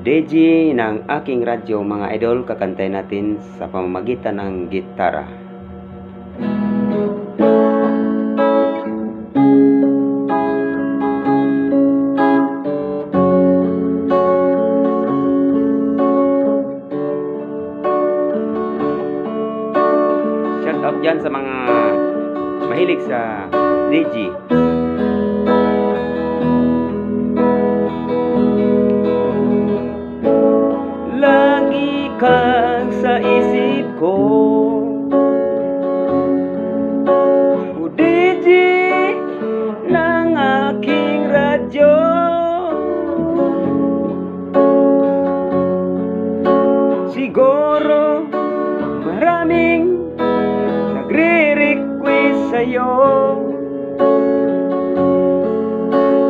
DJ ng aking radyo mga idol, kakantay natin sa pamamagitan ng gitara. Shout out dyan sa mga mahilig sa DJ. Lagi kang sa isip ko, o DJ ng aking radyo. Siguro maraming nagre-request sa'yo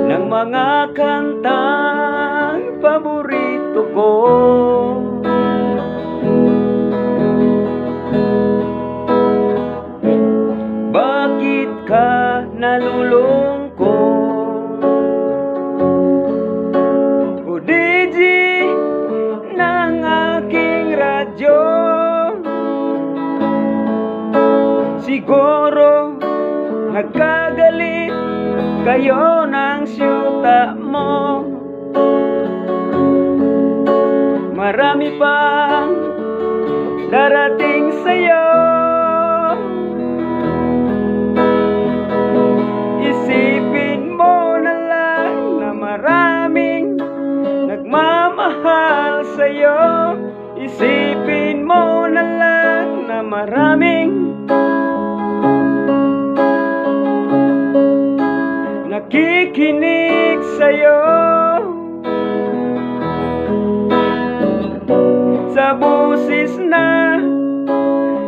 ng mga kantang paborito ko. Bakit ka nalulungkot, o DJ ng aking radyo? Siguro nagkagalit kayo ng siyuta mo. Marami pang darating sa'yo. Isipin mo na lang na maraming nagmamahal sa'yo. Isipin mo na lang na maraming nakikinig sa'yo. Sa busis na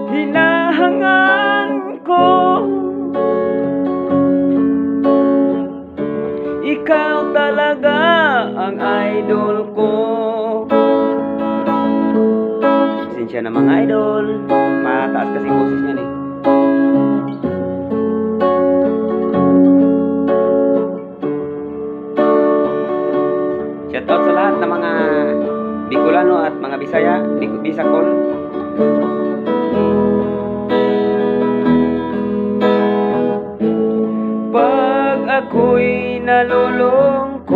hinahangan ko, ikaw talaga ang idol ko. Pasensya na mga idol, mataas kasi boses niyan eh. Shoutout sa lahat ng mga Bicolano at mga Bisaya, Bisakol. Pag ako'y nalulungkot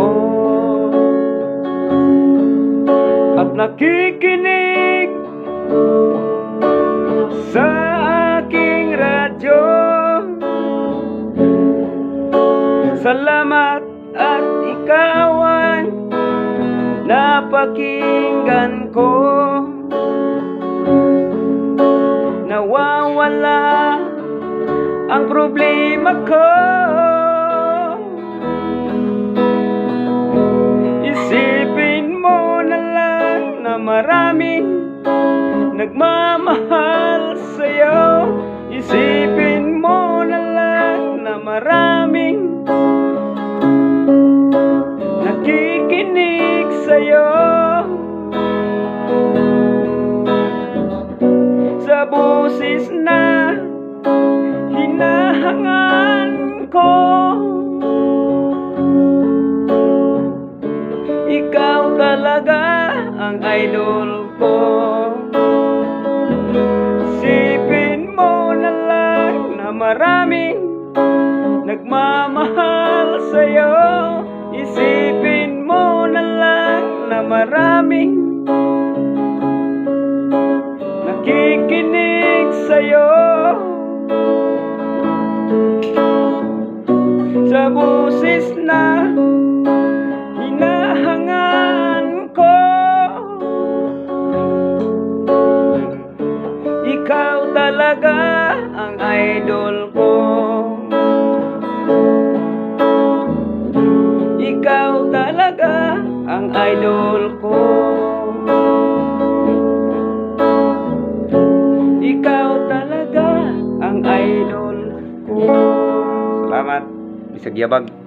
at nakikinig sa aking radyo, salamat at ikawan napakinggan ko. Nawawala ang problema ko. Isipin mo na lang na maraming nagmamahal sa'yo. Isipin mo na lang na maraming nakikinig sa'yo. Sa busis na hinahangan ko, ikaw talaga ang idol ko. Isipin mo na lang na maraming nagmamahal sa'yo. Isipin mo na lang na maraming nakikinig sa'yo. Sa busis na hinahangan ko, ikaw talaga ang idol ko. Ikaw talaga ang idol ko. Ikaw talaga ang idol ko. Salamat. Bisag yabag.